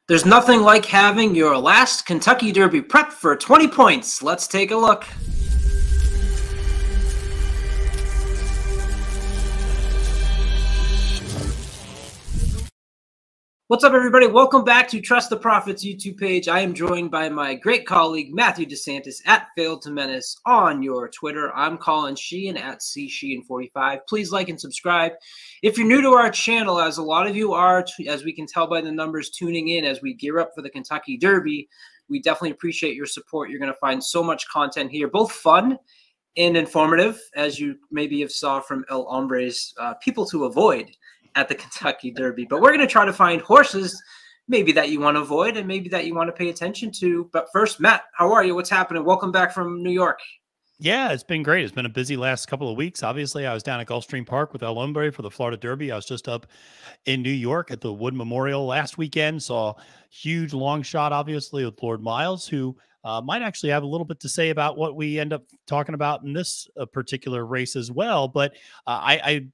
There's nothing like having your last Kentucky Derby prep for 20 points. Let's take a look. What's up, everybody? Welcome back to Trust the Profits YouTube page. I am joined by my great colleague, Matthew DeSantis at Failed to Menace on your Twitter. I'm Colin Sheehan at CSheehan45. Please like and subscribe. If you're new to our channel, as a lot of you are, as we can tell by the numbers tuning in as we gear up for the Kentucky Derby, we definitely appreciate your support. You're going to find so much content here, both fun and informative, as you maybe have saw from El Hombre's People to Avoid at the Kentucky Derby. But we're going to try to find horses maybe that you want to avoid and maybe that you want to pay attention to. But first, Matt, how are you? What's happening? Welcome back from New York. Yeah, it's been great. It's been a busy last couple of weeks. Obviously, I was down at Gulfstream Park with El Hombre for the Florida Derby. I was just up in New York at the Wood Memorial last weekend. Saw huge long shot, obviously, with Lord Miles, who might actually have a little bit to say about what we end up talking about in this particular race as well. But I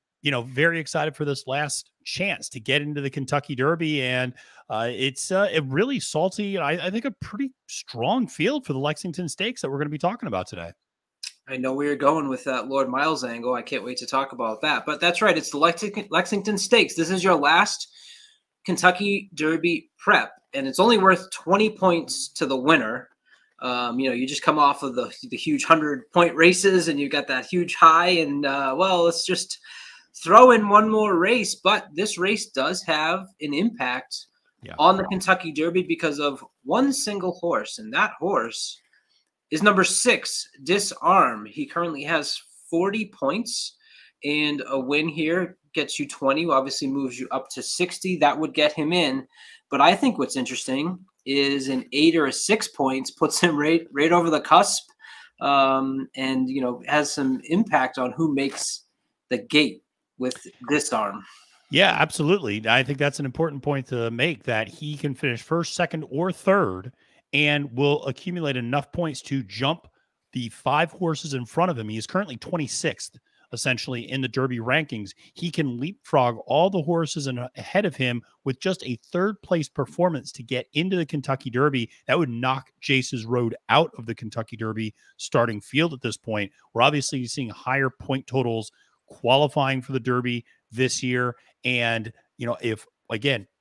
very excited for this last chance to get into the Kentucky Derby. And it's a really salty, I think a pretty strong field for the Lexington Stakes that we're going to be talking about today. I know where you're going with that Lord Miles angle. I can't wait to talk about that. But that's right. It's the Lexington Stakes. This is your last Kentucky Derby prep, and it's only worth 20 points to the winner. You just come off of the huge 100-point races, and you got that huge high. And, well, let's just throw in one more race. But this race does have an impact on the Kentucky Derby because of one single horse, and that horse is number 6, Disarm. He currently has 40 points, and a win here gets you 20, obviously moves you up to 60. That would get him in. But I think what's interesting is an 8 or a 6 points puts him right over the cusp, and has some impact on who makes the gate with Disarm. Yeah, absolutely. I think that's an important point to make, that he can finish first, second, or third and will accumulate enough points to jump the 5 horses in front of him. He is currently 26th, essentially, in the Derby rankings. He can leapfrog all the horses ahead of him with just a third-place performance to get into the Kentucky Derby. That would knock Jace's Road out of the Kentucky Derby starting field at this point. We're obviously seeing higher point totals qualifying for the Derby this year. And,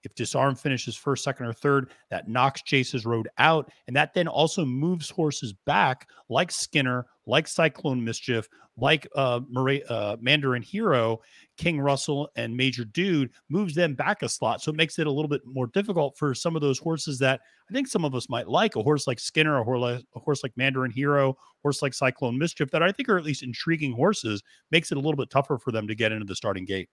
if Disarm finishes first, second, or third, that knocks Jace's Road out. And that then also moves horses back like Skinner, like Cyclone Mischief, like Mandarin Hero, King Russell, and Major Dude, moves them back a slot. So it makes it a little bit more difficult for some of those horses that I think some of us might like. A horse like Skinner, a horse like Mandarin Hero, a horse like Cyclone Mischief, that I think are at least intriguing horses, makes it a little bit tougher for them to get into the starting gate.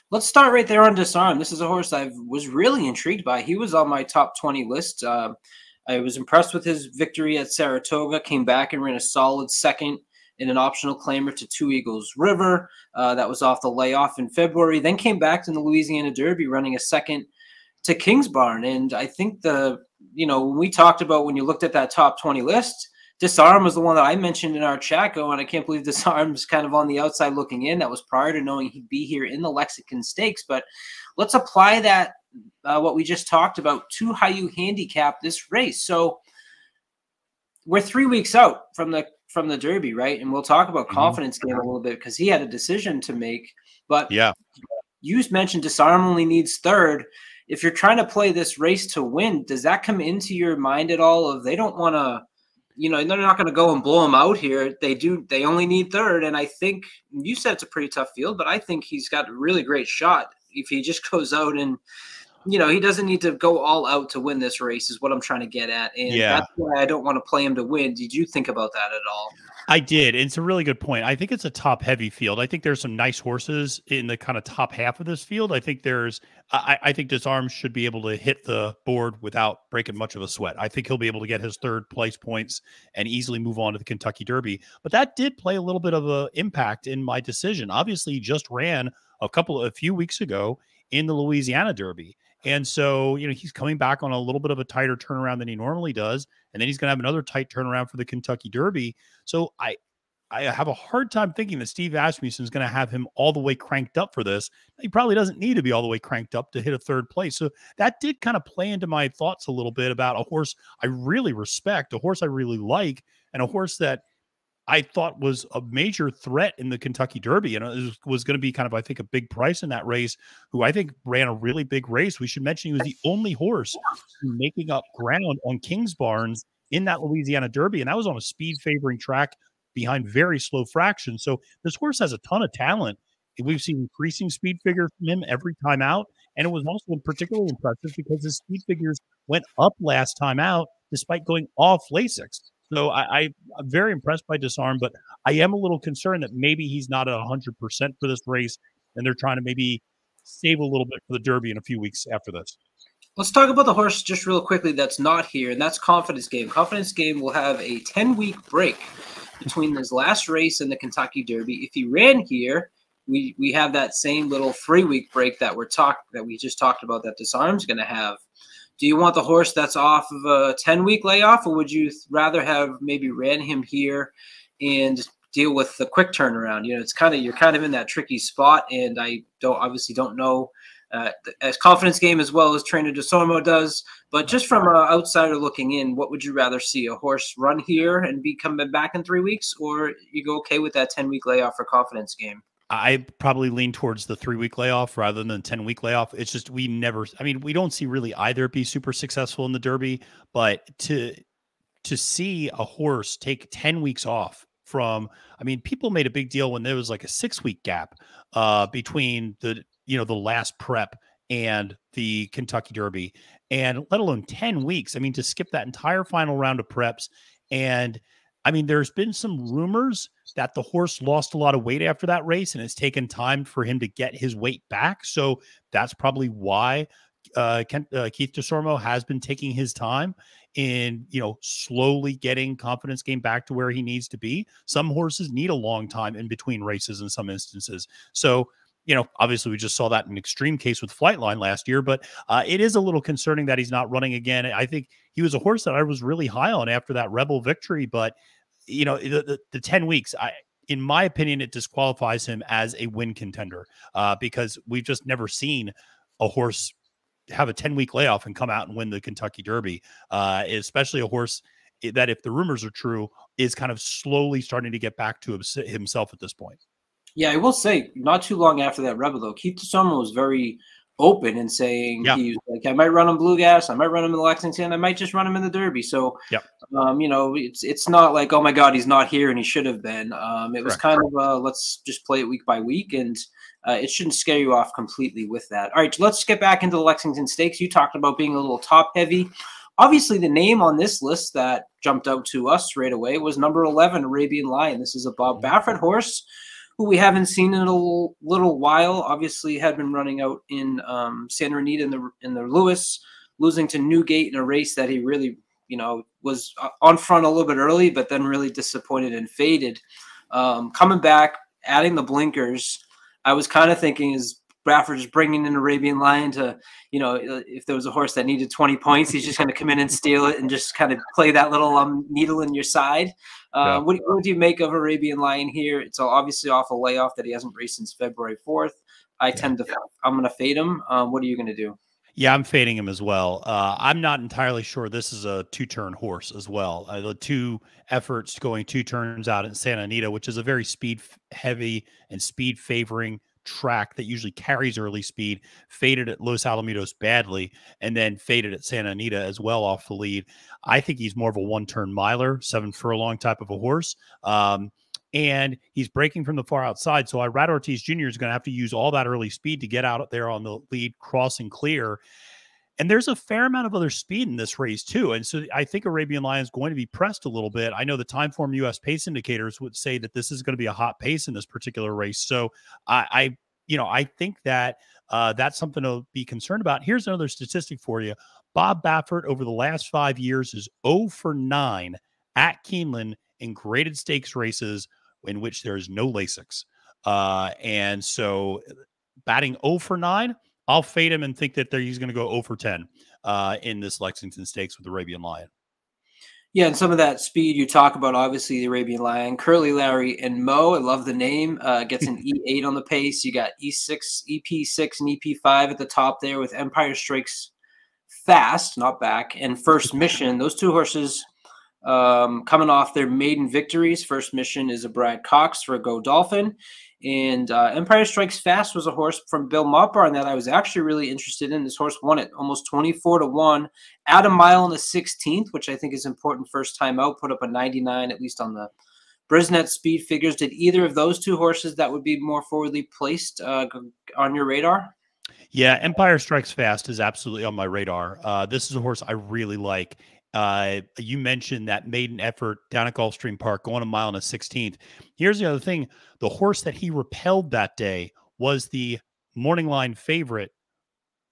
Let's start right there on Disarm. This is a horse I was really intrigued by. He was on my top 20 list. I was impressed with his victory at Saratoga, came back and ran a solid second in an optional claimer to Two Eagles River. That was off the layoff in February. Then came back to the Louisiana Derby running a second to Kingsbarn. And I think when we talked about, when you looked at that top 20 list, Disarm was the one that I mentioned in our chat going, I can't believe Disarm's kind of on the outside looking in. That was prior to knowing he'd be here in the Lexington Stakes. But let's apply that, what we just talked about, to how you handicap this race. So we're 3 weeks out from the Derby, right? And we'll talk about confidence game a little bit because he had a decision to make. But yeah, you mentioned Disarm only needs third. If you're trying to play this race to win, does that come into your mind at all of they don't want to, they're not going to go and blow him out here. They only need third. And I think you said it's a pretty tough field, but I think he's got a really great shot if he just goes out and, he doesn't need to go all out to win this race is what I'm trying to get at. And that's why I don't want to play him to win. Did you think about that at all? I did. And it's a really good point. I think it's a top heavy field. I think there's some nice horses in the kind of top half of this field. I think I think Disarm should be able to hit the board without breaking much of a sweat. I think he'll be able to get his third place points and easily move on to the Kentucky Derby. But that did play a little bit of an impact in my decision. Obviously, he just ran a few weeks ago in the Louisiana Derby. And so, he's coming back on a little bit of a tighter turnaround than he normally does. And then he's going to have another tight turnaround for the Kentucky Derby. So I have a hard time thinking that Steve Asmussen is going to have him all the way cranked up for this. He probably doesn't need to be all the way cranked up to hit a third place. So that did kind of play into my thoughts a little bit about a horse I really respect, a horse I really like, and a horse that I thought was a major threat in the Kentucky Derby. And it was going to be kind of, I think, a big price in that race, who I think ran a really big race. We should mention he was the only horse making up ground on King's Barnes in that Louisiana Derby. And that was on a speed favoring track behind very slow fractions. So this horse has a ton of talent. We've seen increasing speed figures from him every time out. And it was also particularly impressive because his speed figures went up last time out, despite going off Lasix. So I'm very impressed by Disarm, but I am a little concerned that maybe he's not 100% for this race, and they're trying to maybe save a little bit for the Derby in a few weeks after this. Let's talk about the horse just real quickly that's not here, and that's Confidence Game. Confidence Game will have a 10-week break between his last race and the Kentucky Derby. If he ran here, we have that same little 3-week break that we just talked about that Disarm's going to have. Do you want the horse that's off of a 10-week layoff, or would you rather have maybe ran him here and deal with the quick turnaround? You know, you're kind of in that tricky spot, and I obviously don't know as Confidence Game as well as Trainer Disarmo does, but just from an outsider looking in, what would you rather see? A horse run here and be coming back in 3 weeks, or you go okay with that 10-week layoff for Confidence Game? I probably lean towards the 3-week layoff rather than 10-week layoff. It's just we don't see really either be super successful in the Derby, but to see a horse take 10 weeks off from, people made a big deal when there was like a 6-week gap between the last prep and the Kentucky Derby, and let alone 10 weeks. To skip that entire final round of preps. And there's been some rumors that the horse lost a lot of weight after that race, and it's taken time for him to get his weight back. So that's probably why Keith Disarmo has been taking his time in, slowly getting Confidence Game back to where he needs to be. Some horses need a long time in between races in some instances. So, obviously we just saw that in an extreme case with Flightline last year, but it is a little concerning that he's not running again. I think he was a horse that I was really high on after that Rebel victory, but the 10 weeks, in my opinion, it disqualifies him as a win contender because we've just never seen a horse have a 10-week layoff and come out and win the Kentucky Derby, especially a horse that, if the rumors are true, is kind of slowly starting to get back to himself at this point. Yeah, I will say, not too long after that Rebel, though, Keith Disarmo was very open in saying he was like, I might run him Blue Gas, I might run him in Lexington, I might just run him in the Derby. So, it's not like, oh my God, he's not here and he should have been. It was kind of let's just play it week by week, and it shouldn't scare you off completely with that. All right, let's get back into the Lexington Stakes. You talked about being a little top heavy. Obviously, the name on this list that jumped out to us right away was number 11, Arabian Lion. This is a Bob Baffert horse who we haven't seen in a little while. Obviously had been running out in Santa Anita in the Lewis, losing to Newgate in a race that he really, was on front a little bit early, but then really disappointed and faded. Coming back, adding the blinkers, I was kind of thinking, is Baffert just bringing in Arabian Lion to, if there was a horse that needed 20 points, he's just going to come in and steal it and just kind of play that little needle in your side. What do you make of Arabian Lion here? It's obviously off a layoff that he hasn't raced since February 4th. I'm going to fade him. What are you going to do? Yeah, I'm fading him as well. I'm not entirely sure this is a 2-turn horse as well. The 2 efforts going 2 turns out in Santa Anita, which is a very speed heavy and speed favoring track that usually carries early speed, faded at Los Alamitos badly, and then faded at Santa Anita as well off the lead. I think he's more of a 1-turn miler, 7 furlong type of a horse. And he's breaking from the far outside. So Irad Ortiz Jr. is going to have to use all that early speed to get out there on the lead, cross and clear. And there's a fair amount of other speed in this race too. And so I think Arabian Lion is going to be pressed a little bit. I know the Timeform US pace indicators would say that this is going to be a hot pace in this particular race. So I think that that's something to be concerned about. Here's another statistic for you. Bob Baffert over the last 5 years is 0 for 9 at Keeneland in graded stakes races in which there is no Lasix. And so batting 0 for 9, I'll fade him and think that he's going to go 0 for 10 in this Lexington Stakes with Arabian Lion. Yeah, and some of that speed you talk about, obviously the Arabian Lion, Curly Larry, and Mo. I love the name. Gets an E8 on the pace. You got E6, EP6, and EP5 at the top there with Empire Strikes Fast, not back, and First Mission. Those two horses coming off their maiden victories. First Mission is a Brad Cox for a Go Dolphin. And Empire Strikes Fast was a horse from Bill Mopar that I was actually really interested in. This horse won it almost 24-1 at a mile and a 16th, which I think is important first time out. Put up a 99, at least on the Brisnet speed figures. Did either of those two horses that would be more forwardly placed on your radar? Yeah, Empire Strikes Fast is absolutely on my radar. This is a horse I really like. You mentioned that maiden effort down at Gulfstream Park, going a mile and a 16th. Here's the other thing. The horse that he repelled that day was the morning line favorite,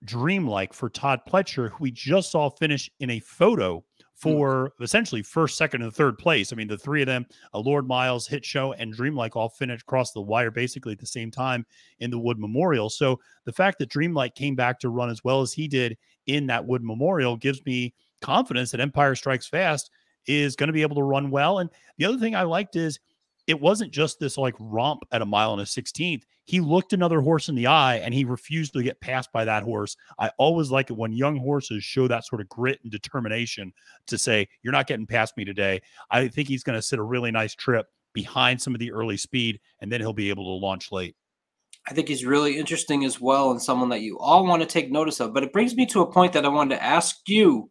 Dreamlike, for Todd Pletcher, who we just saw finish in a photo for essentially first, second, and third place. I mean, the three of them, Lord Miles, Hit Show, and Dreamlike all finished across the wire basically at the same time in the Wood Memorial. So the fact that Dreamlike came back to run as well as he did in that Wood Memorial gives me confidence that Empire Strikes Fast is going to be able to run well. And the other thing I liked is it wasn't just this like romp at a mile and a 16th. He looked another horse in the eye and he refused to get passed by that horse. I always like it when young horses show that sort of grit and determination to say, you're not getting past me today. I think he's going to sit a really nice trip behind some of the early speed, and then he'll be able to launch late. I think he's really interesting as well, and someone that you all want to take notice of. But it brings me to a point that I wanted to ask you,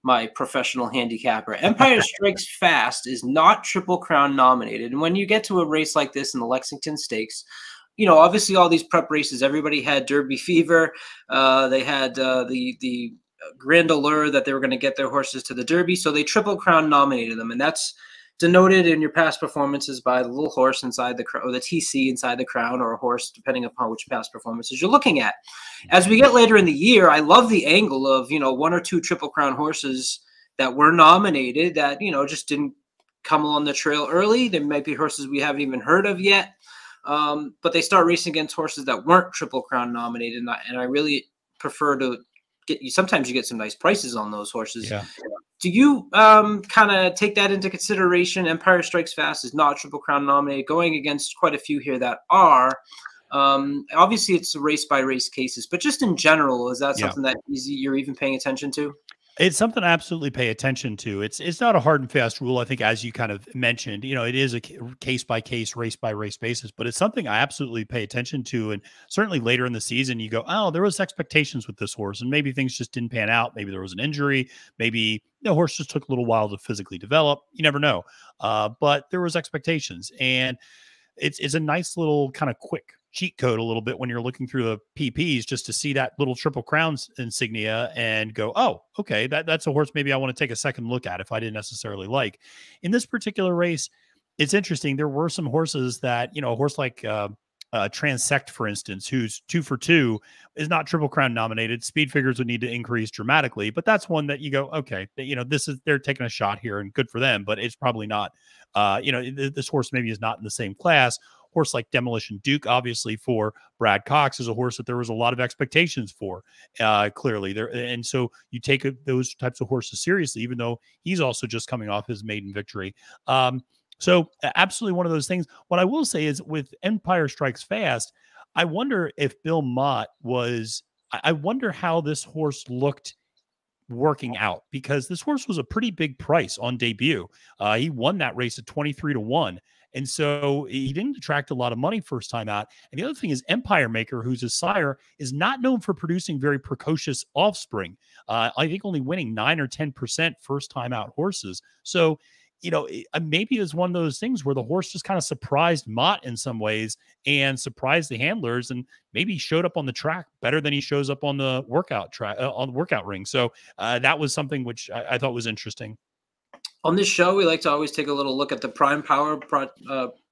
my professional handicapper. Empire Strikes Fast is not Triple Crown nominated. And when you get to a race like this in the Lexington Stakes, you know, obviously all these prep races, everybody had Derby fever. They had the grand allure that they were going to get their horses to the Derby. So they Triple Crown nominated them. And that's denoted in your past performances by the little horse inside the crown, or the TC inside the crown, or a horse, depending upon which past performances you're looking at. As we get later in the year, I love the angle of, you know, one or two Triple Crown horses that were nominated that, you know, just didn't come along the trail early. There might be horses we haven't even heard of yet, but they start racing against horses that weren't Triple Crown nominated, and I really prefer to get you. Sometimes you get some nice prices on those horses. Yeah. Do you kind of take that into consideration? Empire Strikes Fast is not Triple Crown nominated, going against quite a few here that are. Obviously, it's race by race cases, but just in general, is that something that you're even paying attention to? It's something I absolutely pay attention to. It's not a hard and fast rule. I think, as you kind of mentioned, you know, it is a case by case, race by race basis, but it's something I absolutely pay attention to. And certainly later in the season, you go, oh, there was expectations with this horse, and maybe things just didn't pan out. Maybe there was an injury. Maybe the horse just took a little while to physically develop. You never know. But there was expectations, and it's a nice little kind of quick cheat code a little bit when you're looking through the PPs, just to see that little Triple Crown insignia and go, oh, okay, that's a horse maybe I want to take a second look at if I didn't necessarily like. In this particular race, it's interesting. There were some horses that, you know, a horse like Transect, for instance, who's 2 for 2, is not Triple Crown nominated. Speed figures would need to increase dramatically, but that's one that you go, okay, you know, they're taking a shot here and good for them, but it's probably not, you know, this horse maybe is not in the same class. Horse like Demolition Duke, obviously, for Brad Cox, is a horse that there was a lot of expectations for, clearly there. And so you take those types of horses seriously, even though he's also just coming off his maiden victory. So absolutely one of those things. What I will say is with Empire Strikes Fast, I wonder if Bill Mott I wonder how this horse looked working out, because this horse was a pretty big price on debut. He won that race at 23-1. And so he didn't attract a lot of money first time out. And the other thing is Empire Maker, who's his sire, is not known for producing very precocious offspring. I think only winning 9 or 10% first time out horses. So, you know, maybe it's one of those things where the horse just kind of surprised Mott in some ways and surprised the handlers, and maybe showed up on the track better than he shows up on the workout track, on the workout ring. So that was something which I thought was interesting. On this show, we like to always take a little look at the Prime Power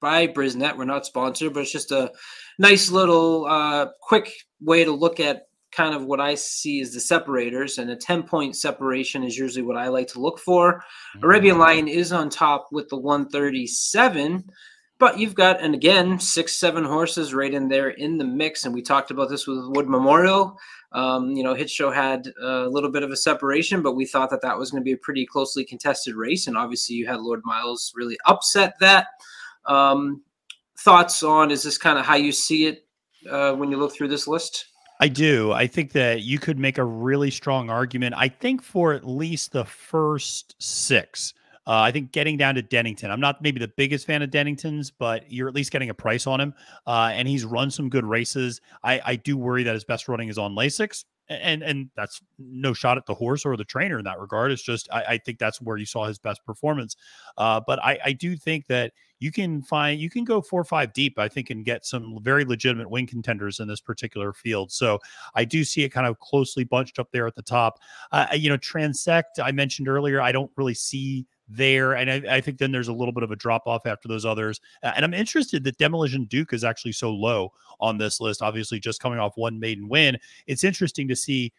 by Brisnet. We're not sponsored, but it's just a nice little quick way to look at kind of what I see as the separators, and a 10-point separation is usually what I like to look for. Arabian Lion is on top with the 137. But you've got, and again, 6, 7 horses right in there in the mix. And we talked about this with Wood Memorial. Hit Show had a little bit of a separation, but we thought that that was going to be a pretty closely contested race. And obviously you had Lord Miles really upset that. Thoughts on, is this kind of how you see it when you look through this list? I do. I think that you could make a really strong argument. I think for at least the first 6. I think getting down to Dennington, I'm not maybe the biggest fan of Dennington's, but you're at least getting a price on him. And he's run some good races. I do worry that his best running is on Lasix. And that's no shot at the horse or the trainer in that regard. It's just I think that's where you saw his best performance. But I do think that you can go 4 or 5 deep, I think, and get some very legitimate win contenders in this particular field. So I do see it kind of closely bunched up there at the top. Transect, I mentioned earlier, I don't really see there. And I think then there's a little bit of a drop off after those others. And I'm interested that Demolition Duke is actually so low on this list, obviously just coming off one maiden win. It's interesting to see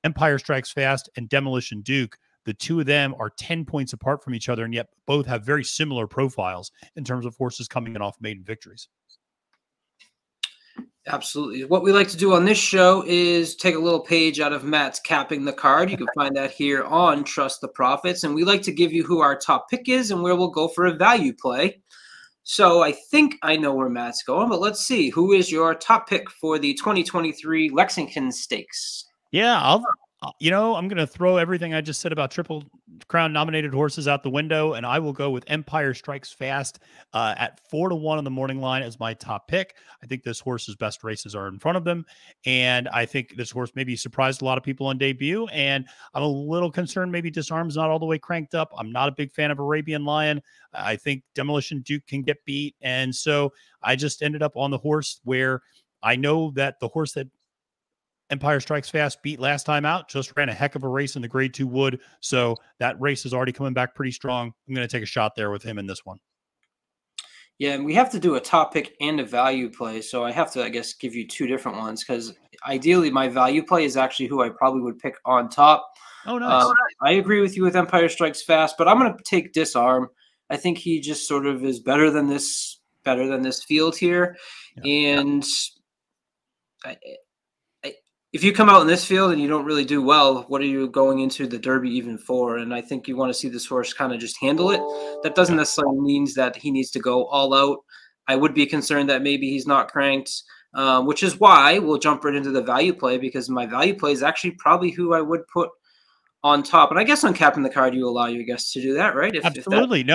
Empire Strikes Fast and Demolition Duke. The two of them are 10 points apart from each other, and yet both have very similar profiles in terms of horses coming in off maiden victories. Absolutely. What we like to do on this show is take a little page out of Matt's Capping the Card. You can find that here on Trust the Profits. And we like to give you who our top pick is and where we'll go for a value play. So I think I know where Matt's going, but let's see. Who is your top pick for the 2023 Lexington Stakes? Yeah, I'm going to throw everything I just said about Triple Crown nominated horses out the window, and I will go with Empire Strikes Fast at 4-1 on the morning line as my top pick. I think this horse's best races are in front of them, and I think this horse maybe surprised a lot of people on debut, and I'm a little concerned maybe Disarm's not all the way cranked up. I'm not a big fan of Arabian Lion. I think Demolition Duke can get beat, and so I just ended up on the horse where I know that the horse that Empire Strikes Fast beat last time out just ran a heck of a race in the Grade 2 Wood. So that race is already coming back pretty strong. I'm going to take a shot there with him in this one. Yeah, and we have to do a top pick and a value play. So I have to, I guess, give you 2 different ones because ideally my value play is actually who I probably would pick on top. Oh, nice. I agree with you with Empire Strikes Fast, but I'm going to take Disarm. I think he just sort of is better than this field here. Yeah. And if you come out in this field and you don't really do well, what are you going into the Derby even for? And I think you want to see this horse kind of just handle it. That doesn't necessarily mean that he needs to go all out. I would be concerned that maybe he's not cranked, which is why we'll jump right into the value play, because my value play is actually probably who I would put on top. And I guess on Capping the Card, you allow your guests to do that, right? Absolutely.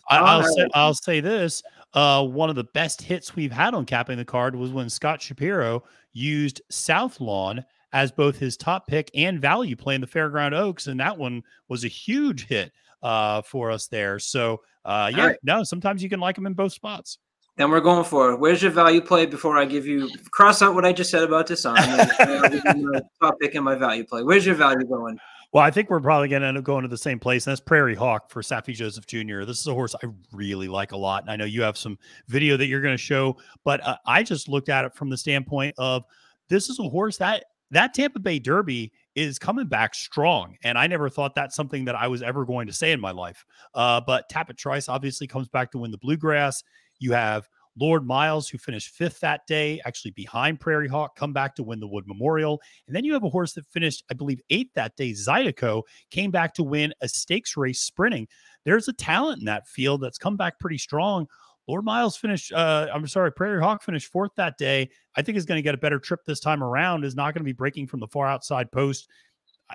I'll say this. One of the best hits we've had on Capping the Card was when Scott Shapiro used South Lawn as both his top pick and value play in the Fairground Oaks. And that one was a huge hit for us there. So, sometimes you can like them in both spots. Then we're going for it. Where's your value play before I give you – cross out what I just said about Disarm. Top pick and my value play. Where's your value going? Well, I think we're probably going to end up going to the same place, and that's Prairie Hawk for Safi Joseph Jr. This is a horse I really like a lot, and I know you have some video that you're going to show, but I just looked at it from the standpoint of this is a horse that Tampa Bay Derby is coming back strong, and I never thought that's something that I was ever going to say in my life. But Tapit Trice obviously comes back to win the Bluegrass. You have Lord Miles, who finished 5th that day, actually behind Prairie Hawk, come back to win the Wood Memorial. And then you have a horse that finished, I believe, 8th that day. Zydeco came back to win a stakes race sprinting. There's a talent in that field that's come back pretty strong. Lord Miles finished, Prairie Hawk finished 4th that day. I think is going to get a better trip this time around, is not going to be breaking from the far outside post.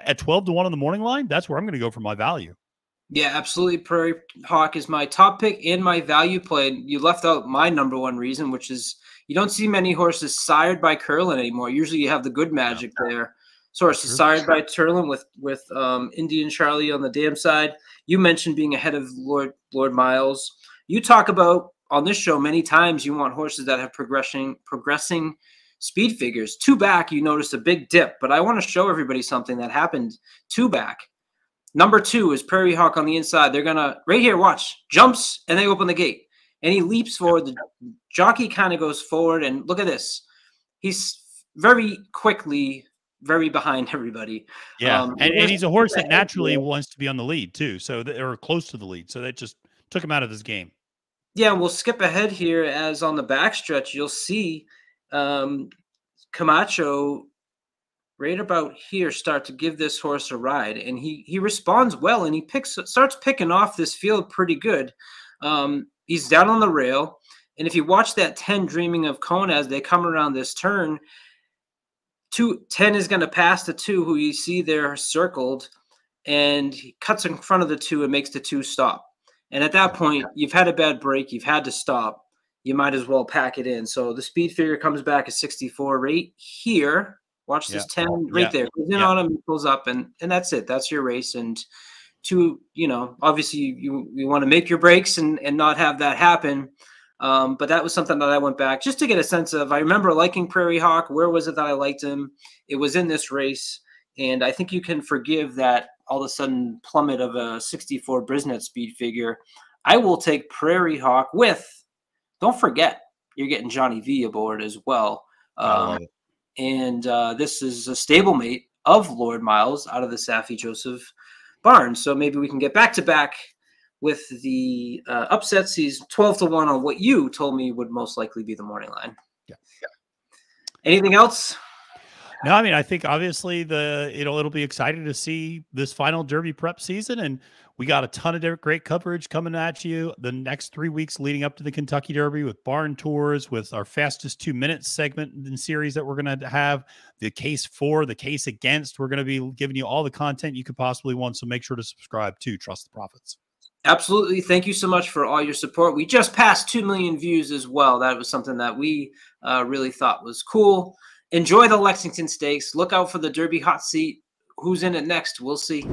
At 12-1 on the morning line, that's where I'm going to go for my value. Yeah, absolutely. Prairie Hawk is my top pick and my value play. You left out my number one reason, which is you don't see many horses sired by Curlin anymore. Usually you have the good magic there. So horses sired by Turlin with Indian Charlie on the dam side. You mentioned being ahead of Lord Miles. You talk about on this show many times you want horses that have progressing speed figures. 2 back, you noticed a big dip, but I want to show everybody something that happened 2 back. Number 2 is Prairie Hawk on the inside. They're going to, right here, watch, jumps, and they open the gate. And he leaps forward. The jockey kind of goes forward, and look at this. He's very quickly, very behind everybody. Yeah, and he's a horse that naturally wants to be on the lead, too, or close to the lead. So that just took him out of this game. Yeah, we'll skip ahead here as on the backstretch, you'll see Camacho right about here start to give this horse a ride, and he responds well, and he starts picking off this field pretty good. He's down on the rail, and if you watch that 10 Dreaming of Kona as they come around this turn, 10 is going to pass the 2 who you see there circled, and he cuts in front of the 2 and makes the 2 stop. And at that point, you've had a bad break, you've had to stop, you might as well pack it in. So the speed figure comes back at 64 right here. Watch this 10 right there. Goes in on him, pulls up, and that's it. That's your race. And obviously you want to make your breaks and not have that happen. But that was something that I went back just to get a sense of. I remember liking Prairie Hawk. Where was it that I liked him? It was in this race. And I think you can forgive that all of a sudden plummet of a 64 Brisnet speed figure. I will take Prairie Hawk with, don't forget, you're getting Johnny V aboard as well. And this is a stablemate of Lord Miles out of the Saffie Joseph barn. So maybe we can get back-to-back with the upsets. He's 12-1 on what you told me would most likely be the morning line. Yeah. Anything else? No, I mean, I think obviously it'll be exciting to see this final Derby prep season, and we got a ton of great coverage coming at you the next 3 weeks leading up to the Kentucky Derby with barn tours, with our fastest 2 minutes segment in series that we're going to have, the case for, the case against. We're going to be giving you all the content you could possibly want, so make sure to subscribe to Trust the Profits. Absolutely. Thank you so much for all your support. We just passed 2 million views as well. That was something that we really thought was cool. Enjoy the Lexington Stakes. Look out for the Derby hot seat. Who's in it next? We'll see.